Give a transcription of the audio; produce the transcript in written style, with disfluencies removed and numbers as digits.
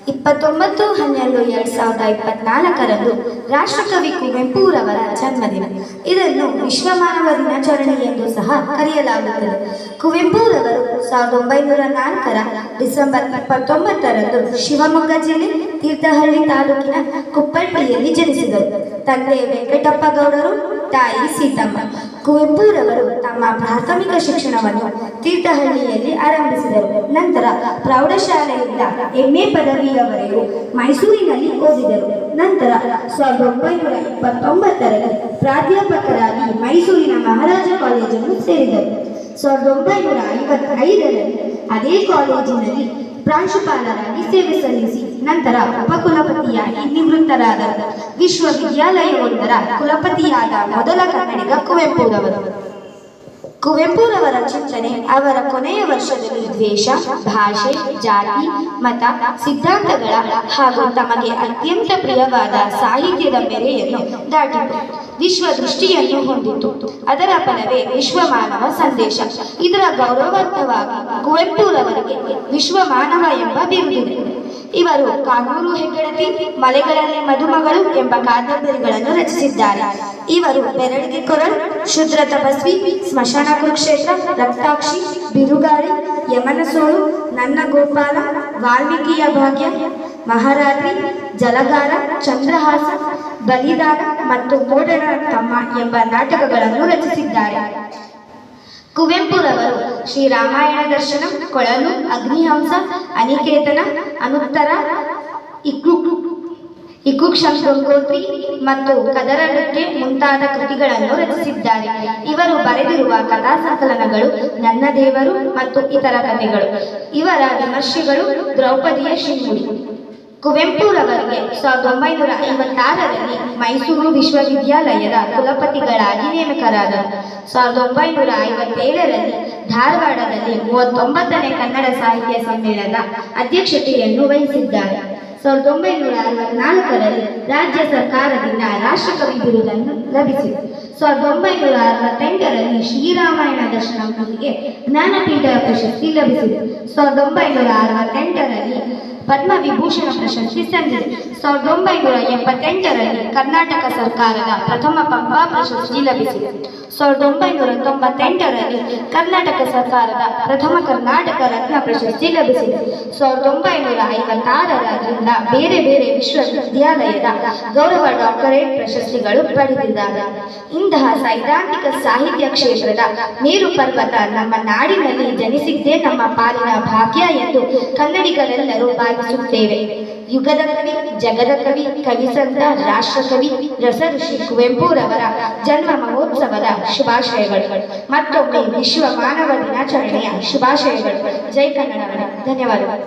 29/12/2024 ರಾಷ್ಟ್ರಕವಿ ಕುವೆಂಪುರವರ ಜನ್ಮದಿನ. ಇದನ್ನು ವಿಶ್ವ ಮಾನವ ದಿನಾಚರಣೆ ಎಂದು ಸಹ ಕರೆಯಲಾಗುತ್ತದೆ. ಕುವೆಂಪುರವರು 1904 ಡಿಸೆಂಬರ್ 29 ಶಿವಮೊಗ್ಗ ಜಿಲ್ಲೆ ತೀರ್ಥಹಳ್ಳಿ ತಾಲೂಕಿನ ಕುಪ್ಪಳ್ಳಿಯಲ್ಲಿ ಜನಿಸಿದರು. ತಂದೆ ವೆಂಕಟಪ್ಪ ಗೌಡರು, ತಾಯಿ ಸೀತಮ್ಮ. ಕುವೆಂಪುರವರು ತಮ್ಮ ಪ್ರಾಥಮಿಕ ಶಿಕ್ಷಣವನ್ನು ತೀರ್ಥಹಳ್ಳಿಯಲ್ಲಿ ಆರಂಭಿಸಿದರು. ನಂತರ ಪ್ರೌಢಶಾಲೆಯಿಂದ MA ಪದವಿಯವರೆಗೂ ಮೈಸೂರಿನಲ್ಲಿ ಓದಿದರು. ನಂತರ 1929ರಲ್ಲಿ ಪ್ರಾಧ್ಯಾಪಕರಾಗಿ ಮೈಸೂರಿನ ಮಹಾರಾಜ ಕಾಲೇಜನ್ನು ಸೇರಿದರು. 1955ರಲ್ಲಿ ಅದೇ ಕಾಲೇಜಿನಲ್ಲಿ ಪ್ರಾಂಶುಪಾಲರಾಗಿ ಸೇವೆ ಸಲ್ಲಿಸಿ ನಂತರ ಉಪಕುಲಪತಿಯಾಗಿ ನಿವೃತ್ತರಾದರು. ವಿಶ್ವವಿದ್ಯಾಲಯವೊಂದರ ಕುಲಪತಿಯಾದ ಮೊದಲ ಕನ್ನಡಿಗ ಕುವೆಂಪುರವರು. ಕುವೆಂಪುರವರ ಚಿಂತನೆ ಅವರ ಕೊನೆಯ ವರ್ಷದಲ್ಲಿ ದ್ವೇಷ, ಭಾಷೆ, ಜಾತಿ, ಮತ, ಸಿದ್ಧಾಂತಗಳ ಹಾಗೂ ತಮಗೆ ಅತ್ಯಂತ ಪ್ರಿಯವಾದ ಸಾಹಿತ್ಯದ ಮೇರೆಯನ್ನು ದಾಟಿತು. ವಿಶ್ವ ದೃಷ್ಟಿಯನ್ನು ಹೊಂದಿತು. ಅದರ ಫಲವೇ ವಿಶ್ವ ಮಾನವ ಸಂದೇಶ. ಇದರ ಗೌರವಾರ್ಥವಾಗಿ ಕುವೆಂಪುರವರಿಗೆ ವಿಶ್ವ ಮಾನವ ಎಂಬ ಬಿರುದಿದೆ. ಇವರು ಕಾನೂರು ಹೆಗ್ಗಡತಿ, ಮಲೆಗಳಲ್ಲಿ ಮದುಮಗಳು ಎಂಬ ಕಾದಂಬರಿಗಳನ್ನು ರಚಿಸಿದ್ದಾರೆ. ಇವರು ಬೆರಳಿಗೆ ಕೊರಳು, ಶುದ್ರ ತಪಸ್ವಿ, ಸ್ಮಶಾನ ಕುರುಕ್ಷೇತ್ರ, ರಕ್ತಾಕ್ಷಿ, ಬಿರುಗಾಳಿ, ಯಮನ ಸೋಳು, ನನ್ನ ಗೋಪಾಲ, ವಾಲ್ಮೀಕಿಯ ಭಾಗ್ಯ, ಮಹಾರಾತ್ರಿ, ಜಲಗಾರ, ಚಂದ್ರಹಾಸ, ಬಲಿದಾನ ಮತ್ತು ಮೋಡನ ತಮ್ಮ ಎಂಬ ನಾಟಕಗಳನ್ನು ರಚಿಸಿದ್ದಾರೆ. ಕುವೆಂಪುರವರು ಶ್ರೀರಾಮಾಯಣ ದರ್ಶನ, ಕೊಳಲು, ಅಗ್ನಿಹಂಸ, ಅನಿಕೇತನ, ಅನುತ್ತರ, ಇಕುಕ್ಷಂಗೋತ್ರಿ ಮತ್ತು ಕದರಡಕ್ಕೆ ಮುಂತಾದ ಕೃತಿಗಳನ್ನು ರಚಿಸಿದ್ದಾರೆ. ಇವರು ಬರೆದಿರುವ ಕಥಾ ಸಂಕಲನಗಳು ನನ್ನ ದೇವರು ಮತ್ತು ಇತರ ಕಥೆಗಳು. ಇವರ ವಿಮರ್ಶೆಗಳು ದ್ರೌಪದಿಯ ಶಿಂಗುಡಿ. ಕುವೆಂಪುರವರಿಗೆ 1956ರಲ್ಲಿ ಮೈಸೂರು ವಿಶ್ವವಿದ್ಯಾಲಯದ ಕುಲಪತಿಗಳಾಗಿ ನೇಮಕರಾದರು. 1957ರಲ್ಲಿ ಧಾರವಾಡದಲ್ಲಿ 39ನೇ ಕನ್ನಡ ಸಾಹಿತ್ಯ ಸಮ್ಮೇಳನದ ಅಧ್ಯಕ್ಷತೆಯನ್ನು ವಹಿಸಿದ್ದಾರೆ. 1964ರಲ್ಲಿ ರಾಜ್ಯ ಸರ್ಕಾರದಿಂದ ರಾಷ್ಟ್ರಕವಿ ಬಿರುದನ್ನು ಲಭಿಸಿತು. 1968ರಲ್ಲಿ ಶ್ರೀರಾಮಾಯಣ ದರ್ಶನ ಕೃತಿಗೆ ಜ್ಞಾನಪೀಠ ಪ್ರಶಸ್ತಿ ಲಭಿಸಿತು. 1968ರಲ್ಲಿ ಪದ್ಮವಿಭೂಷಣ ಪ್ರಶಸ್ತಿ ಸಂದಿದೆ. 1978ರಲ್ಲಿ ಕರ್ನಾಟಕ ಸರ್ಕಾರದ ಪ್ರಥಮ ಪಂಪ ಪ್ರಶಸ್ತಿ ಲಭಿಸಿದೆ. 1998ರಲ್ಲಿ ಕರ್ನಾಟಕ ಸರ್ಕಾರದ ಪ್ರಥಮ ಕರ್ನಾಟಕ ರತ್ನ ಪ್ರಶಸ್ತಿ ಲಭಿಸಿದೆ. 1956ರಿಂದ ಬೇರೆ ಬೇರೆ ವಿಶ್ವವಿದ್ಯಾಲಯದ ಗೌರವ ಡಾಕ್ಟರೇಟ್ ಪ್ರಶಸ್ತಿಗಳು ಪಡೆದಿದ್ದಾರೆ. ಇಂತಹ ಸೈದ್ಧಾಂತಿಕ ಸಾಹಿತ್ಯ ಕ್ಷೇತ್ರದ ಮೇರು ಪರ್ವತ ನಮ್ಮ ನಾಡಿನಲ್ಲಿ ಜನಿಸಿದ್ದೇ ನಮ್ಮ ಪಾಲಿನ ಭಾಗ್ಯ ಎಂದು ಕನ್ನಡಿಗರೆಲ್ಲರೂ ಭಾವಿಸುತ್ತೇವೆ. ಯುಗದ ಕವಿ, ಜಗದ ಕವಿ, ಕವಿಸಂತ, ರಾಷ್ಟ್ರಕವಿ, ರಸಋಷಿ ಕುವೆಂಪುರವರ ಜನ್ಮ ಮಹೋತ್ಸವದ ಶುಭಾಶಯಗಳು. ಮತ್ತೊಮ್ಮೆ ವಿಶ್ವ ಮಾನವ ದಿನಾಚರಣೆಯ ಶುಭಾಶಯಗಳು. ಜೈ ಕನ್ನಡ. ಧನ್ಯವಾದಗಳು.